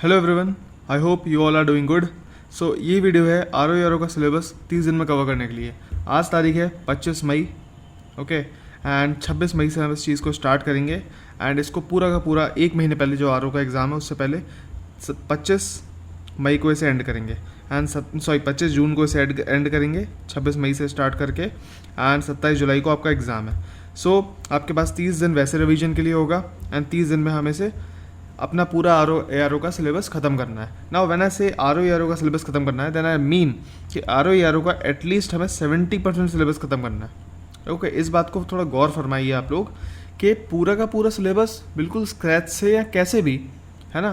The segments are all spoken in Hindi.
Hello everyone, I hope you all are doing good. So ये वीडियो है आर ओ का सिलेबस 30 दिन में कवर करने के लिए। आज तारीख है 25 मई, ओके, एंड 26 मई से हम इस चीज़ को स्टार्ट करेंगे। एंड इसको पूरा का पूरा एक महीने पहले जो आर का एग्ज़ाम है उससे पहले 25 मई को इसे एंड करेंगे। एंड 25 जून को इसे एंड करेंगे 26 मई से स्टार्ट करके। एंड 27 जुलाई को आपका एग्ज़ाम है। सो आपके पास 30 दिन वैसे रिवीजन के लिए होगा एंड 30 दिन में हमें से अपना पूरा आर ओ का सिलेबस ख़त्म करना है। नाउ व्हेन आई से आर ओ का सिलेबस ख़त्म करना है, देन आई मीन कि आर ओ का एटलीस्ट हमें 70% सिलेबस ख़त्म करना है। ओके, इस बात को थोड़ा गौर फरमाइए आप लोग कि पूरा का पूरा सिलेबस बिल्कुल स्क्रैच से या कैसे भी, है ना,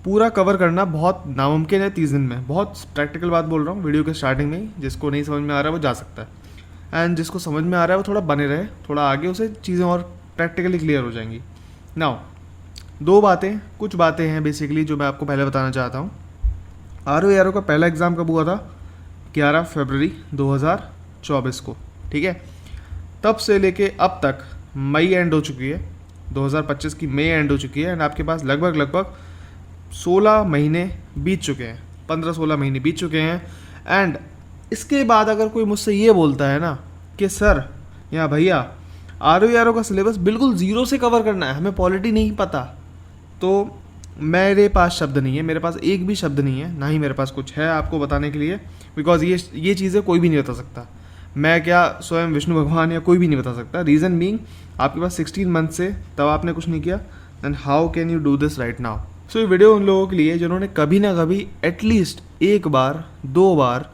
पूरा कवर करना बहुत नामुमकिन है 30 दिन में। बहुत प्रैक्टिकल बात बोल रहा हूँ वीडियो के स्टार्टिंग में ही। जिसको नहीं समझ में आ रहा है वो जा सकता है, एंड जिसको समझ में आ रहा है वो थोड़ा बने रहे, थोड़ा आगे उसे चीज़ें और प्रैक्टिकली क्लियर हो जाएंगी। नाउ कुछ बातें हैं बेसिकली जो मैं आपको पहले बताना चाहता हूँ। आर ओ का पहला एग्ज़ाम कब हुआ था? 11 फरवरी 2024 को, ठीक है। तब से लेके अब तक मई एंड हो चुकी है, 2025 की मई एंड हो चुकी है। एंड आपके पास लगभग 16 महीने बीत चुके हैं, 15-16 महीने बीत चुके हैं। एंड इसके बाद अगर कोई मुझसे ये बोलता है ना कि सर या भैया आर ओ का सिलेबस बिल्कुल ज़ीरो से कवर करना है, हमें पॉलिटी नहीं पता, तो मेरे पास शब्द नहीं है, मेरे पास एक भी शब्द नहीं है, ना ही मेरे पास कुछ है आपको बताने के लिए। बिकॉज ये चीज़ें कोई भी नहीं बता सकता, मैं क्या स्वयं विष्णु भगवान या कोई भी नहीं बता सकता। रीज़न बीइंग आपके पास 16 मंथ से तब आपने कुछ नहीं किया, then how can you do this right now. So ये वीडियो उन लोगों के लिए जिन्होंने कभी ना कभी एटलीस्ट एक बार 2 बार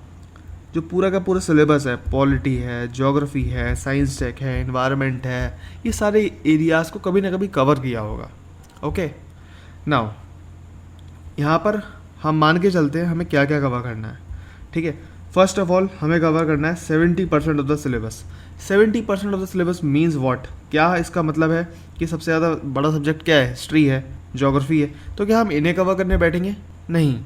जो पूरा का पूरा सिलेबस है, पॉलिटी है, ज्योग्राफी है, साइंस टेक है, एनवायरनमेंट है, ये सारे एरियाज़ को कभी ना कभी कवर किया होगा। ओके, नाउ यहाँ पर हम मान के चलते हैं हमें क्या क्या कवर करना है, ठीक है। फर्स्ट ऑफ ऑल हमें कवर करना है 70% of the syllabus. 70% of the syllabus means what? क्या इसका मतलब है कि सबसे ज़्यादा बड़ा सब्जेक्ट क्या है? हिस्ट्री है, ज्योग्राफी है, तो क्या हम इन्हें कवर करने बैठेंगे? नहीं,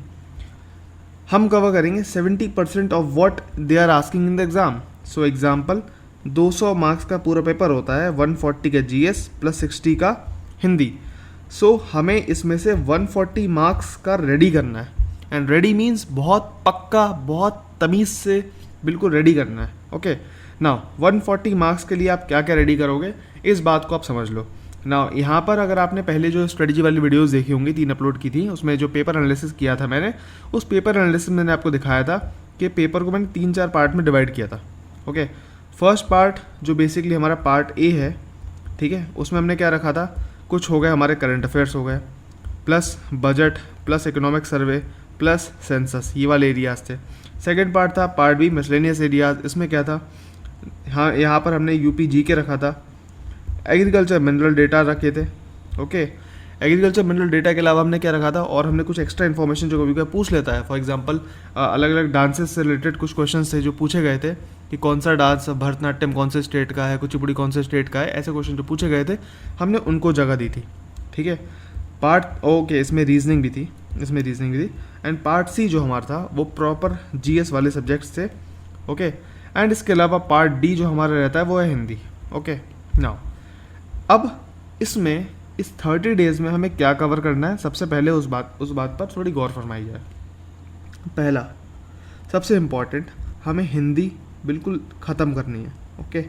हम कवर करेंगे 70% of what they are asking in the exam. So example, 200 marks का पूरा पेपर होता है, 140 का जीएस प्लस 60 का हिंदी। सो हमें इसमें से 140 मार्क्स का रेडी करना है। एंड रेडी मीन्स बहुत पक्का, बहुत तमीज़ से बिल्कुल रेडी करना है। ओके, नाउ 140 मार्क्स के लिए आप क्या क्या रेडी करोगे, इस बात को आप समझ लो। नाउ यहाँ पर अगर आपने पहले जो स्ट्रेटजी वाली वीडियोस देखी होंगी, 3 अपलोड की थी, उसमें जो पेपर एनालिसिस किया था मैंने, उस पेपर एनालिसिस में मैंने आपको दिखाया था कि पेपर को मैंने 3-4 पार्ट में डिवाइड किया था। ओके, फर्स्ट पार्ट जो बेसिकली हमारा पार्ट ए है, ठीक है, उसमें हमने क्या रखा था, कुछ हो गए हमारे करंट अफेयर्स हो गए, plus budget, plus economic survey, plus census, ये वाले एरियाज थे। सेकेंड पार्ट था पार्ट बी, मिसलेनियस एरियाज। इसमें क्या था, हाँ, यहाँ पर हमने यूपी जी के रखा था, एग्रीकल्चर मिनरल डेटा रखे थे। ओके, एग्रीकल्चर मिनरल डेटा के अलावा हमने क्या रखा था, और हमने कुछ एक्स्ट्रा इन्फॉर्मेशन जो कभी कभी पूछ लेता है। फॉर एग्जांपल अलग अलग डांसेस से रिलेटेड कुछ क्वेश्चंस थे जो पूछे गए थे कि कौन सा डांस, भरतनाट्यम कौन से स्टेट का है, कुचिपुड़ी कौन से स्टेट का है, ऐसे क्वेश्चन जो पूछे गए थे हमने उनको जगह दी थी, ठीक है। ओके, इसमें रीजनिंग भी थी, एंड पार्ट सी जो हमारा था वो प्रॉपर जीएस वाले सब्जेक्ट्स थे। ओके, एंड इसके अलावा पार्ट डी जो हमारा रहता है वो है हिंदी। ओके, नाउ अब इसमें इस 30 डेज़ में हमें क्या कवर करना है, सबसे पहले उस बात पर थोड़ी गौर फरमाई जाए। पहला सबसे इम्पॉर्टेंट, हमें हिंदी बिल्कुल ख़त्म करनी है। ओके,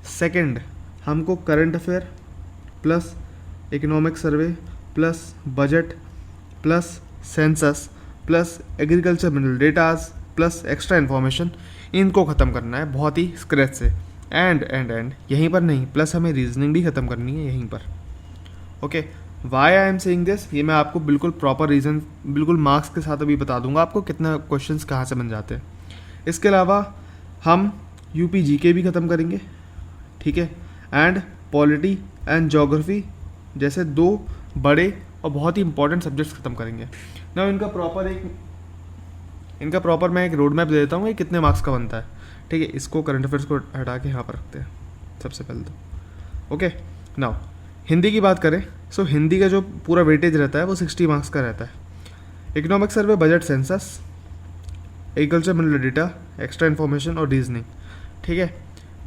सेकंड, हमको current affair plus economic survey plus budget plus census plus agriculture mineral datas plus extra information, इनको ख़त्म करना है बहुत ही स्क्रैच से। एंड यहीं पर नहीं, प्लस हमें रीजनिंग भी ख़त्म करनी है यहीं पर। Okay, why I am saying this, ये मैं आपको बिल्कुल प्रॉपर रीज़न, बिल्कुल मार्क्स के साथ अभी बता दूंगा आपको कितना क्वेश्चंस कहाँ से बन जाते हैं। इसके अलावा हम यूपी जीके भी ख़त्म करेंगे, ठीक है, एंड पॉलिटी एंड ज्योग्राफी जैसे 2 बड़े और बहुत ही इंपॉर्टेंट सब्जेक्ट्स ख़त्म करेंगे। ना इनका प्रॉपर मैं एक रोड मैप दे देता हूँ कि कितने मार्क्स का बनता है, ठीक है। इसको करंट अफेयर्स को हटा के यहाँ पर रखते हैं सबसे पहले तो। ओके, नाउ हिंदी की बात करें, सो हिंदी का जो पूरा वेटेज रहता है वो 60 मार्क्स का रहता है। Economic survey, budget, census, agriculture mineral data, extra information और रीजनिंग, ठीक है।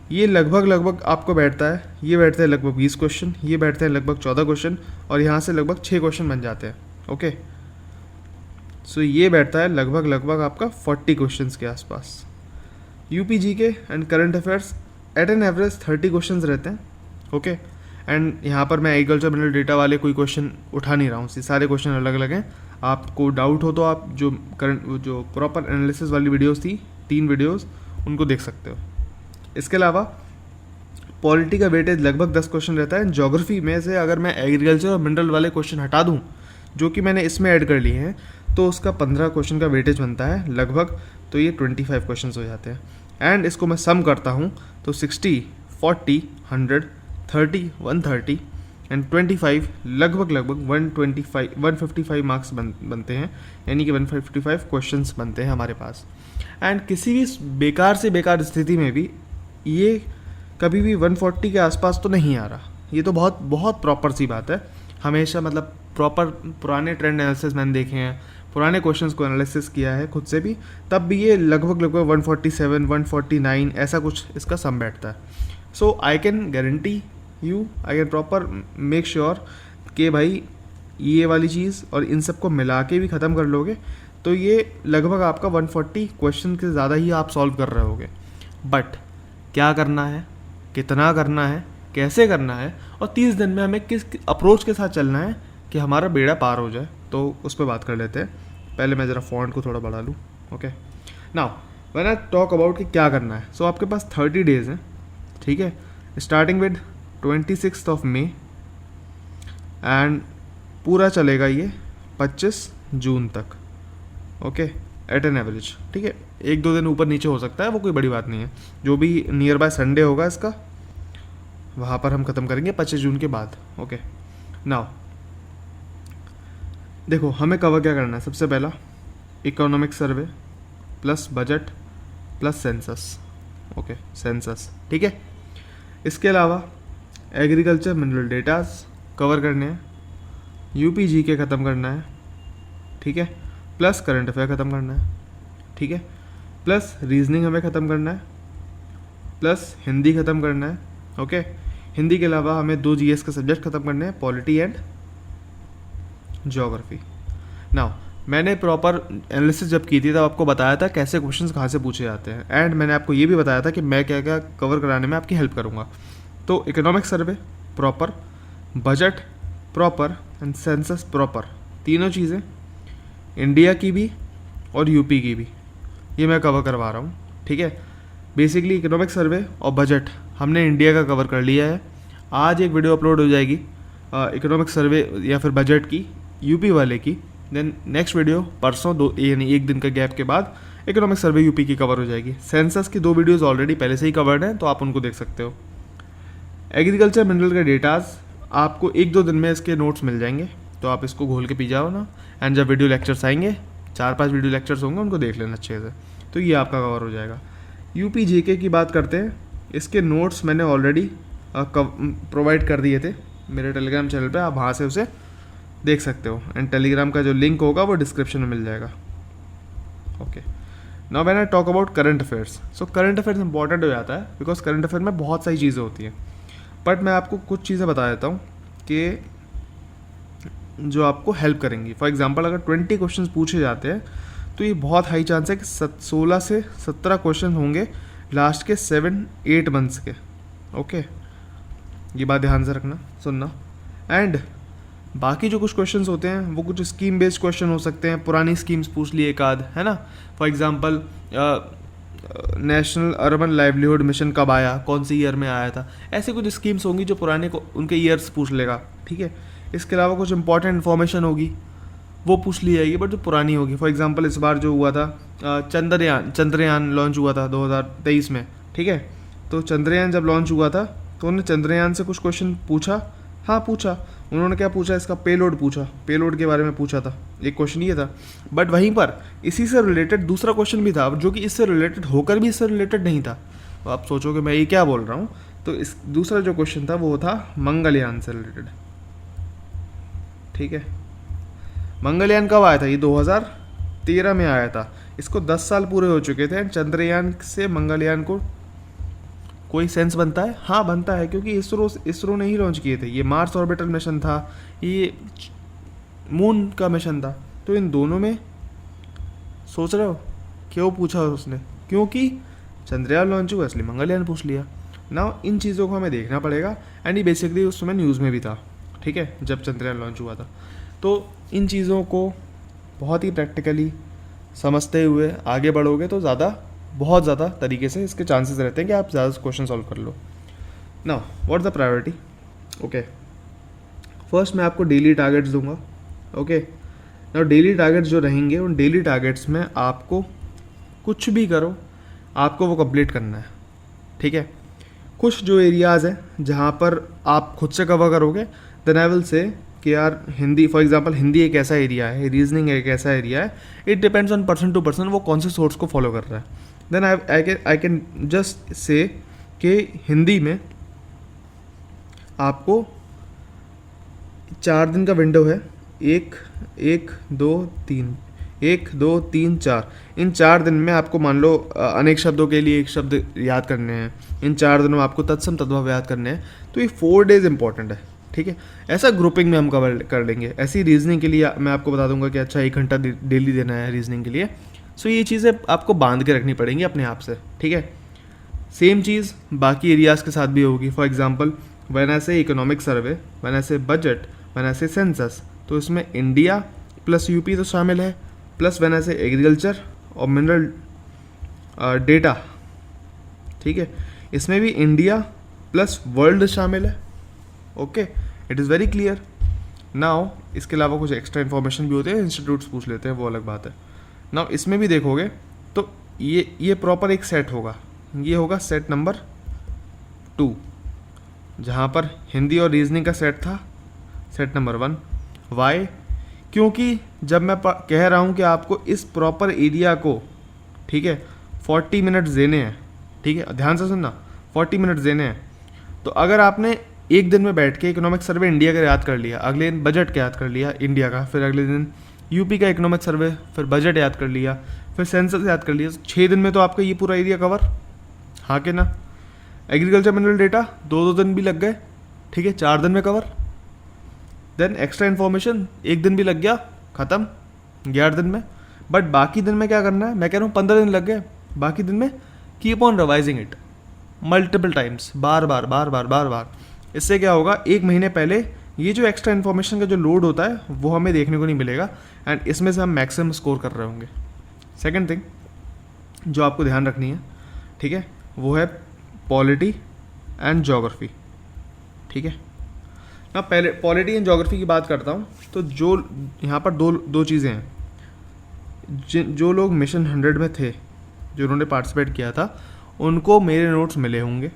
ये लगभग आपको बैठता है, ये बैठते हैं लगभग 20 क्वेश्चन, ये बैठते हैं लगभग 14 क्वेश्चन, और यहाँ से लगभग 6 क्वेश्चन बन जाते हैं। ओके, सो ये बैठता है लगभग आपका 40 क्वेश्चंस के आसपास। UP GK and current affairs at an average 30 questions रहते हैं। ओके एंड यहाँ पर मैं एग्रीकल्चर मिनरल डेटा वाले कोई क्वेश्चन उठा नहीं रहा हूँ, सारे क्वेश्चन अलग अलग हैं। आपको डाउट हो तो आप जो प्रॉपर एनालिसिस वाली वीडियोस थी 3 वीडियोस उनको देख सकते हो। इसके अलावा पॉलिटी का वेटेज लगभग 10 क्वेश्चन रहता है। ज्योग्राफी में से अगर मैं एग्रीकल्चर और मिनरल वाले क्वेश्चन हटा दूँ जो कि मैंने इसमें ऐड कर लिए हैं तो उसका 15 क्वेश्चन का वेटेज बनता है लगभग, तो ये 25 क्वेश्चन हो जाते हैं। एंड इसको मैं सम करता हूँ तो 60, 40, 100, 30, 130 एंड 25 लगभग 155 मार्क्स बनते हैं, यानी कि 155 क्वेश्चंस बनते हैं हमारे पास। एंड किसी भी बेकार से बेकार स्थिति में भी ये कभी भी 140 के आसपास तो नहीं आ रहा। ये तो बहुत बहुत प्रॉपर सी बात है। हमेशा मतलब प्रॉपर पुराने ट्रेंड एनालिसिस मैंने देखे हैं, पुराने क्वेश्चंस को एनालिसिस किया है खुद से भी, तब भी ये लगभग 147, 149 ऐसा कुछ इसका सम बैठता है। So I can guarantee you, I can proper make sure कि भाई ये वाली चीज़ और इन सब को मिला के भी ख़त्म कर लोगे तो ये लगभग आपका 140 क्वेश्चन के ज़्यादा ही आप सॉल्व कर रहे होगे। बट क्या करना है, कितना करना है, कैसे करना है और 30 दिन में हमें किस अप्रोच के साथ चलना है कि हमारा बेड़ा पार हो जाए, तो उस पर बात कर लेते हैं। पहले मैं ज़रा फॉन्ट को थोड़ा बढ़ा लूँ। Okay now when I talk about कि क्या करना है, सो आपके पास 30 डेज़ हैं, ठीक है, starting with 26 of May and पूरा चलेगा ये 25 जून तक। ओके एट एन एवरेज, ठीक है, 1-2 दिन ऊपर नीचे हो सकता है, वो कोई बड़ी बात नहीं है। जो भी नियर बाय संडे होगा इसका वहाँ पर हम ख़त्म करेंगे 25 जून के बाद। ओके नाउ देखो हमें कवर क्या करना है। सबसे पहला economic survey plus budget plus census. Okay census, ठीक है। इसके अलावा एग्रीकल्चर मिनरल डेटाज कवर करने हैं, यूपी जीके ख़त्म करना है, ठीक है, प्लस करंट अफेयर ख़त्म करना है, ठीक है, प्लस रीजनिंग हमें ख़त्म करना है, प्लस हिंदी ख़त्म करना है। ओके हिंदी के अलावा हमें 2 जीएस के सब्जेक्ट ख़त्म करने हैं, पॉलिटी एंड ज्योग्राफी। नाउ मैंने प्रॉपर एनालिसिस जब की थी तब आपको बताया था कैसे क्वेश्चंस कहाँ से पूछे जाते हैं, एंड मैंने आपको ये भी बताया था कि मैं क्या क्या कवर कराने में आपकी हेल्प करूँगा। तो economic survey proper, budget proper and census proper, तीनों चीज़ें इंडिया की भी और यूपी की भी ये मैं कवर करवा रहा हूँ, ठीक है। बेसिकली इकोनॉमिक सर्वे और बजट हमने इंडिया का कवर कर लिया है। आज एक वीडियो अपलोड हो जाएगी इकोनॉमिक सर्वे या फिर बजट की, यूपी वाले की। देन नेक्स्ट वीडियो परसों यानी 1 दिन का गैप के बाद इकोनॉमिक सर्वे यूपी की कवर हो जाएगी। सेंसस की 2 वीडियोस ऑलरेडी पहले से ही कवर्ड हैं, तो आप उनको देख सकते हो। एग्रीकल्चर मिनरल के डेटाज आपको 1-2 दिन में इसके नोट्स मिल जाएंगे, तो आप इसको घोल के पी जाओ ना। एंड जब वीडियो लेक्चर्स आएंगे, 4-5 वीडियो लेक्चर्स होंगे, उनको देख लेना अच्छे से, तो ये आपका कवर हो जाएगा। यूपी जीके की बात करते हैं। इसके नोट्स मैंने ऑलरेडी प्रोवाइड कर दिए थे मेरे टेलीग्राम चैनल पे, आप वहाँ से उसे देख सकते हो। एंड टेलीग्राम का जो लिंक होगा वो डिस्क्रिप्शन में मिल जाएगा। Okay now when I talk about current affairs, so current affairs important हो जाता है बिकॉज करंट अफेयर में बहुत सारी चीज़ें होती हैं। बट मैं आपको कुछ चीज़ें बता देता हूँ कि जो आपको हेल्प करेंगी। फॉर एग्जांपल अगर 20 क्वेश्चंस पूछे जाते हैं तो ये बहुत हाई चांस है कि 16 से 17 क्वेश्चन होंगे लास्ट के 7-8 मंथ्स के। ओके ये बात ध्यान से रखना, सुनना। एंड बाकी जो कुछ क्वेश्चंस होते हैं वो कुछ स्कीम बेस्ड क्वेश्चन हो सकते हैं, पुरानी स्कीम्स पूछ लिए एक आध, है ना। For example national urban livelihood mission कब आया, कौन सी ईयर में आया था, ऐसे कुछ स्कीम्स होंगी जो पुराने को उनके ईयर्स पूछ लेगा, ठीक है। इसके अलावा कुछ इंपॉर्टेंट इन्फॉर्मेशन होगी वो पूछ ली जाएगी, बट जो पुरानी होगी। फॉर एग्जांपल इस बार जो हुआ था चंद्रयान लॉन्च हुआ था 2023 में, ठीक है। तो चंद्रयान जब लॉन्च हुआ था तो उन्होंने चंद्रयान से कुछ क्वेश्चन पूछा। हाँ पूछा, उन्होंने क्या पूछा, इसका पेलोड पूछा, पेलोड के बारे में पूछा था, एक क्वेश्चन ये था। बट वहीं पर इसी से रिलेटेड दूसरा क्वेश्चन भी था जो कि इससे रिलेटेड होकर भी इससे रिलेटेड नहीं था। तो आप सोचोगे मैं ये क्या बोल रहा हूँ, तो इस दूसरा जो क्वेश्चन था वो था मंगलयान से रिलेटेड, ठीक है। मंगलयान कब आया था, ये 2013 में आया था। इसको 10 साल पूरे हो चुके थे। चंद्रयान से मंगलयान को कोई सेंस बनता है? हाँ बनता है, क्योंकि इसरो ने ही लॉन्च किए थे। ये मार्स ऑर्बिटल मिशन था, ये मून का मिशन था। तो इन दोनों में सोच रहे हो क्यों पूछा उसने? क्योंकि चंद्रयान लॉन्च हुआ इसलिए मंगलयान पूछ लिया ना। इन चीज़ों को हमें देखना पड़ेगा। एंड ये बेसिकली उस समय न्यूज़ में भी था, ठीक है, जब चंद्रयान लॉन्च हुआ था। तो इन चीज़ों को बहुत ही प्रैक्टिकली समझते हुए आगे बढ़ोगे तो बहुत ज़्यादा तरीके से इसके चांसेस रहते हैं कि आप ज़्यादा क्वेश्चन सॉल्व कर लो। Now what the priority? Okay, first मैं आपको डेली टारगेट्स दूंगा। ओके, नाउ डेली टारगेट्स जो रहेंगे उन डेली टारगेट्स में आपको कुछ भी करो आपको वो कंप्लीट करना है, ठीक है। कुछ जो एरियाज़ हैं जहाँ पर आप खुद से कवर करोगे, देन आई विल से कि यार हिंदी, फॉर एग्जांपल हिंदी एक ऐसा एरिया है, रीजनिंग एक ऐसा एरिया है, it depends on person to person वो कौन से सोर्स को फॉलो कर रहा है। Then I can just say कि हिंदी में आपको 4 दिन का विंडो है, 1 2 3 4। इन 4 दिन में आपको मान लो अनेक शब्दों के लिए एक शब्द याद करने हैं, इन 4 दिनों में आपको तत्सम तद्भव याद करने हैं। तो ये 4 डेज इंपॉर्टेंट है, ठीक है। ऐसा ग्रुपिंग में हम कवर कर लेंगे। ऐसी रीजनिंग के लिए मैं आपको बता दूंगा कि अच्छा 1 घंटा डेली देना है रीजनिंग के लिए। सो ये चीज़ें आपको बांध के रखनी पड़ेंगी अपने आप से, ठीक है। सेम चीज़ बाकी एरियाज़ के साथ भी होगी। फॉर एग्जांपल व्हेन आई से इकोनॉमिक सर्वे, व्हेन आई से बजट, व्हेन आई से सेंसस, तो इसमें इंडिया प्लस यूपी तो शामिल है, प्लस व्हेन आई से एग्रीकल्चर और मिनरल डेटा, ठीक है, इसमें भी इंडिया प्लस वर्ल्ड शामिल है। Okay, it is very clear. Now इसके अलावा कुछ एक्स्ट्रा इन्फॉर्मेशन भी होते हैं, इंस्टीट्यूट्स पूछ लेते हैं, वो अलग बात है। नाउ इसमें भी देखोगे तो ये प्रॉपर एक सेट होगा, ये होगा सेट नंबर 2, जहाँ पर हिंदी और रीजनिंग का सेट था सेट नंबर 1। वाई? क्योंकि जब मैं कह रहा हूँ कि आपको इस प्रॉपर एरिया को, ठीक है, 40 मिनट्स देने हैं, ठीक है, ध्यान से सुनना, 40 मिनट्स देने हैं। तो अगर आपने एक दिन में बैठ के इकोनॉमिक सर्वे इंडिया का याद कर लिया, अगले दिन बजट का याद कर लिया इंडिया का, फिर अगले दिन यूपी का इकोनॉमिक सर्वे, फिर बजट याद कर लिया, फिर सेंसस याद कर लिया, 6 दिन में तो आपका ये पूरा एरिया कवर, हाँ कि ना। एग्रीकल्चर मिनरल डेटा 2 दिन भी लग गए, ठीक है, 4 दिन में कवर। देन एक्स्ट्रा इन्फॉर्मेशन 1 दिन भी लग गया, ख़त्म 11 दिन में। बट बाकी दिन में क्या करना है, मैं कह रहा हूँ 15 दिन लग गए, बाकी दिन में keep on revising it multiple times, बार बार। इससे क्या होगा, 1 महीने पहले ये जो एक्स्ट्रा इन्फॉर्मेशन का जो लोड होता है वो हमें देखने को नहीं मिलेगा, एंड इसमें से हम मैक्सिमम स्कोर कर रहे होंगे। सेकेंड थिंग जो आपको ध्यान रखनी है, ठीक है, वो है पॉलिटी एंड ज्योग्राफी, ठीक है ना। पहले पॉलिटी एंड ज्योग्राफी की बात करता हूँ, तो जो यहाँ पर दो चीज़ें हैं। जो लोग मिशन 100 में थे, जो उन्होंने पार्टिसिपेट किया था, उनको मेरे नोट्स मिले होंगे,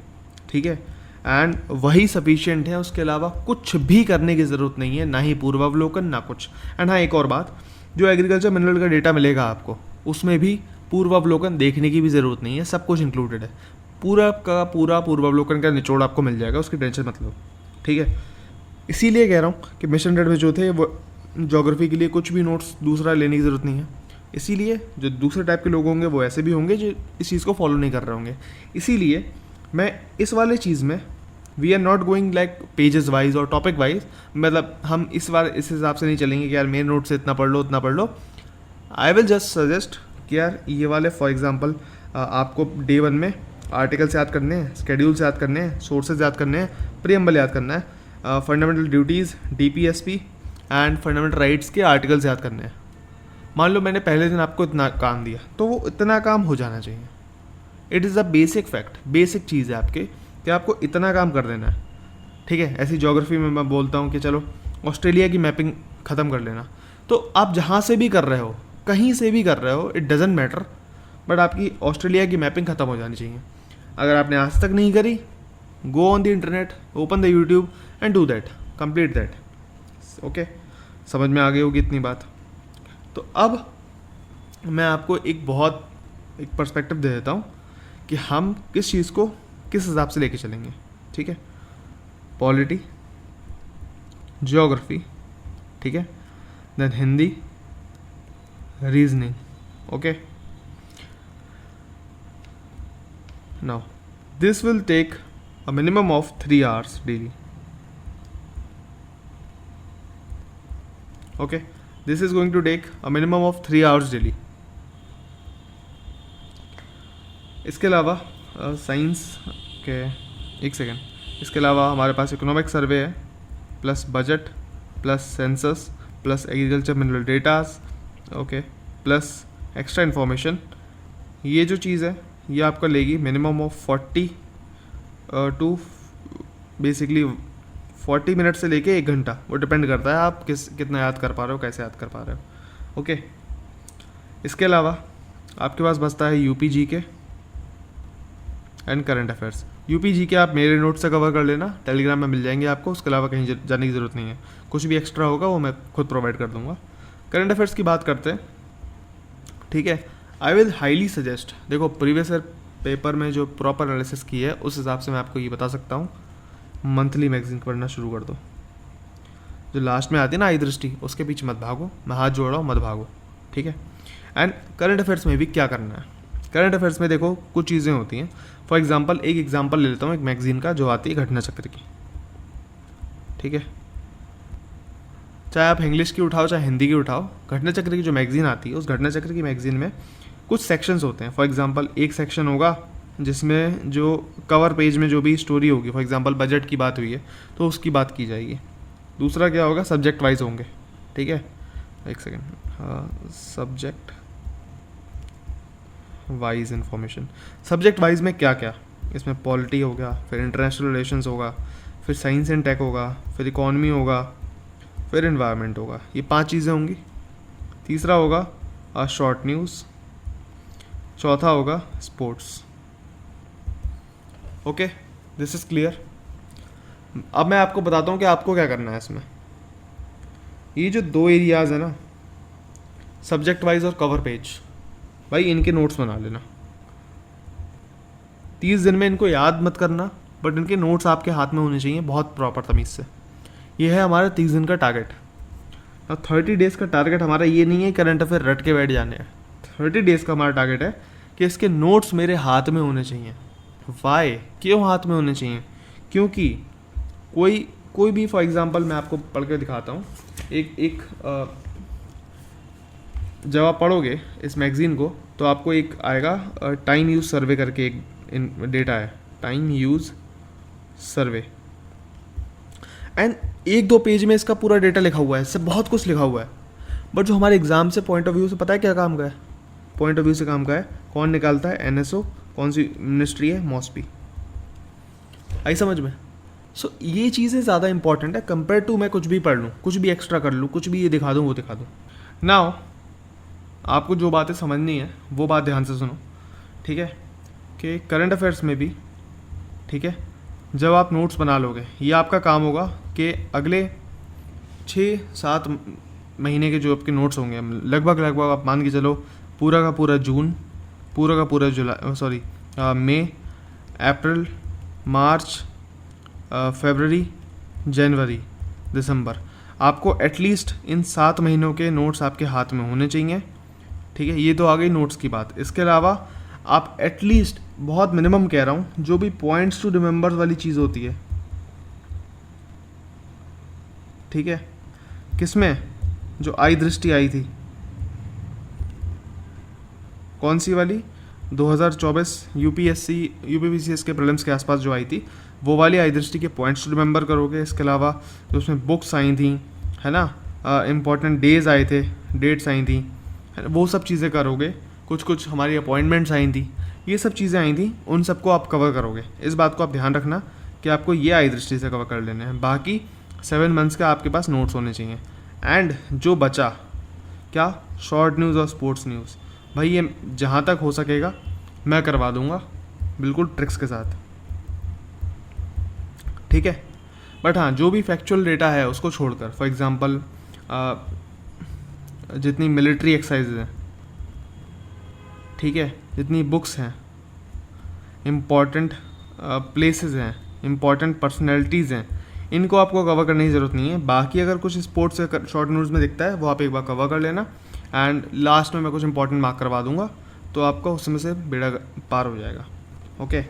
ठीक है, एंड वही सफिशिएंट है, उसके अलावा कुछ भी करने की ज़रूरत नहीं है, ना ही पूर्वावलोकन ना कुछ। एंड हाँ, एक और बात, जो एग्रीकल्चर मिनरल का डेटा मिलेगा आपको, उसमें भी पूर्वावलोकन देखने की भी ज़रूरत नहीं है, सब कुछ इंक्लूडेड है, पूरा का पूरा पूर्वावलोकन का निचोड़ आपको मिल जाएगा, उसकी टेंशन मत लो, ठीक है। इसीलिए कह रहा हूँ कि मिशन 100 में जो थे वो ज्योग्राफी के लिए कुछ भी नोट्स दूसरा लेने की ज़रूरत नहीं है। इसीलिए जो दूसरे टाइप के लोग होंगे वो ऐसे भी होंगे जो इस चीज़ को फॉलो नहीं कर रहे होंगे। इसीलिए मैं इस वाले चीज़ में we are not going like pages wise और टॉपिक वाइज, मतलब हम इस बार इस हिसाब से नहीं चलेंगे कि यार मेरे नोट से इतना पढ़ लो उतना पढ़ लो। आई विल जस्ट सजेस्ट कि यार ये वाले फॉर एग्जांपल आपको डे 1 में आर्टिकल्स याद करने हैं, स्केड्यूल्स याद करने हैं, सोर्सेज याद करने हैं, प्रीएम्बल याद करना है, fundamental duties DPSP and fundamental rights के आर्टिकल्स याद करने हैं। मान लो मैंने पहले दिन आपको इतना काम दिया, तो वो इतना काम हो जाना चाहिए। It is a basic fact, basic चीज़ है आपके कि आपको इतना काम कर देना है, ठीक है। ऐसी ज्योग्राफी में मैं बोलता हूँ कि चलो ऑस्ट्रेलिया की मैपिंग ख़त्म कर लेना, तो आप जहाँ से भी कर रहे हो, कहीं से भी कर रहे हो, इट डजेंट मैटर, बट आपकी ऑस्ट्रेलिया की मैपिंग ख़त्म हो जानी चाहिए। अगर आपने आज तक नहीं करी, go on the internet, open the YouTube and do that, complete that. Okay, समझ में आ गई होगी इतनी बात। तो अब मैं आपको एक पर्सपेक्टिव दे देता हूँ कि हम किस चीज़ को किस हिसाब से लेके चलेंगे, ठीक है। पॉलिटी, ज्योग्राफी, ठीक है, then Hindi, reasoning, okay. Now this will take a minimum of 3 hours daily. Okay, this is going to take a minimum of 3 hours daily. इसके अलावा साइंस के एक सेकेंड, इसके अलावा हमारे पास इकोनॉमिक सर्वे है, plus budget, plus census, plus agriculture mineral datas, okay, plus extra information. ये जो चीज़ है ये आपका लेगी minimum of 40 to basically 40 minute से लेके 1 घंटा, वो डिपेंड करता है आप कितना याद कर पा रहे हो, कैसे याद कर पा रहे हो। ओके, इसके अलावा आपके पास बचता है UP GK and current affairs. UP GK आप मेरे नोट से कवर कर लेना, टेलीग्राम में मिल जाएंगे आपको, उसके अलावा कहीं जाने की ज़रूरत नहीं है। कुछ भी एक्स्ट्रा होगा वो मैं खुद प्रोवाइड कर दूंगा। करंट अफेयर्स की बात करते हैं, ठीक है। आई विल हाईली सजेस्ट, देखो प्रीवियस ईयर पेपर में जो प्रॉपर एनालिसिस की है उस हिसाब से मैं आपको ये बता सकता हूँ, मंथली मैगजीन पढ़ना शुरू कर दो। जो लास्ट में आती है ना आई दृष्टि, उसके पीछे मत भागो, मैं हाथ जोड़ रहा हूँ, मत भागो, ठीक है। एंड करंट अफेयर्स में भी क्या करना है, करंट अफेयर्स में देखो कुछ चीज़ें होती हैं। फॉर एग्जांपल एक एग्जांपल ले लेता हूँ, एक मैगजीन का जो आती है घटना चक्र की, ठीक है। चाहे आप इंग्लिश की उठाओ चाहे हिंदी की उठाओ, घटना चक्र की जो मैगजीन आती है उस घटना चक्र की मैगजीन में कुछ सेक्शंस होते हैं। फॉर एग्जांपल एक सेक्शन होगा जिसमें जो कवर पेज में जो भी स्टोरी होगी, फॉर एग्जांपल बजट की बात हुई है तो उसकी बात की जाएगी। दूसरा क्या होगा, सब्जेक्ट वाइज होंगे, ठीक है। एक second, subject wise information. Subject wise में क्या क्या, इसमें पॉलिटी हो गया, फिर इंटरनेशनल रिलेशंस होगा, फिर साइंस एंड टेक होगा, फिर इकॉनमी होगा, फिर एनवायरनमेंट होगा। ये 5 चीज़ें होंगी। तीसरा होगा शॉर्ट न्यूज़, चौथा होगा sports. Okay, this is clear. अब मैं आपको बताता हूँ कि आपको क्या करना है इसमें। ये जो 2 एरियाज़ है ना, सब्जेक्ट वाइज और कवर पेज, भाई इनके नोट्स बना लेना। 30 दिन में इनको याद मत करना, बट इनके नोट्स आपके हाथ में होने चाहिए बहुत प्रॉपर तमीज़ से। ये है हमारा 30 दिन का टारगेट। अब 30 डेज़ का टारगेट हमारा ये नहीं है करंट अफेयर रट के बैठ जाने हैं। 30 डेज़ का हमारा टारगेट है कि इसके नोट्स मेरे हाथ में होने चाहिए। वाई, क्यों हाथ में होने चाहिए? क्योंकि कोई भी, फॉर एग्जांपल मैं आपको पढ़ के दिखाता हूँ। जब आप पढ़ोगे इस मैगज़ीन को तो आपको एक आएगा टाइम यूज़ सर्वे करके एक डेटा है, time use survey, and 1-2 page में इसका पूरा डेटा लिखा हुआ है, इससे बहुत कुछ लिखा हुआ है। बट जो हमारे एग्जाम से पॉइंट ऑफ व्यू से पता है क्या काम का है? पॉइंट ऑफ व्यू से काम का है, कौन निकालता है? एनएसओ, कौन सी मिनिस्ट्री है? मॉस्पी। आई समझ में? सो ये चीज़ें ज़्यादा इंपॉर्टेंट है कंपेयर टू मैं कुछ भी पढ़ लूँ, कुछ भी एक्स्ट्रा कर लूँ, कुछ भी ये दिखा दूँ वो दिखा दूँ। नाउ आपको जो बातें समझनी है वो बात ध्यान से सुनो, ठीक है। कि करंट अफेयर्स में भी, ठीक है, जब आप नोट्स बना लोगे, ये आपका काम होगा कि अगले 6-7 महीने के जो आपके नोट्स होंगे, लगभग आप मान के चलो पूरा का पूरा जून, पूरा का पूरा जुलाई, मई, अप्रैल, मार्च, फरवरी, जनवरी, दिसंबर, आपको एटलीस्ट इन 7 महीनों के नोट्स आपके हाथ में होने चाहिए, ठीक है। ये तो आ गई नोट्स की बात। इसके अलावा आप एटलीस्ट, बहुत मिनिमम कह रहा हूँ, जो भी पॉइंट्स टू रिमेंबर वाली चीज़ होती है, ठीक है, किसमें, जो आई दृष्टि आई थी, कौन सी वाली, 2024 यूपीपीसीएस के प्रीलिम्स के आसपास जो आई थी, वो वाली आई दृष्टि के पॉइंट्स टू रिमेंबर करोगे। इसके अलावा जो उसमें बुक्स आई थी, है ना, इम्पॉर्टेंट डेज आए थे, डेट्स आई थी, वो सब चीज़ें करोगे। कुछ हमारी अपॉइंटमेंट्स आई थी, ये सब चीज़ें आई थी, उन सबको आप कवर करोगे। इस बात को आप ध्यान रखना कि आपको ये आई दृष्टि से कवर कर लेने हैं। बाकी 7 मंथ्स का आपके पास नोट्स होने चाहिए। एंड जो बचा क्या, शॉर्ट न्यूज़ और स्पोर्ट्स न्यूज़, भाई ये जहाँ तक हो सकेगा मैं करवा दूँगा, बिल्कुल ट्रिक्स के साथ, ठीक है। बट हाँ, जो भी फैक्चुअल डेटा है उसको छोड़कर, फॉर एग्जांपल जितनी मिलिट्री एक्सरसाइजेज हैं, ठीक है, जितनी बुक्स हैं, इम्पॉर्टेंट प्लेसेस हैं, इम्पॉर्टेंट पर्सनैलिटीज़ हैं, इनको आपको कवर करने की ज़रूरत नहीं है। बाकी अगर कुछ स्पोर्ट्स से शॉर्ट न्यूज़ में दिखता है वो आप एक बार कवर कर लेना, एंड लास्ट में मैं कुछ इंपॉर्टेंट मार्क करवा दूंगा, तो आपका उसमें से बेड़ा पार हो जाएगा। ओके।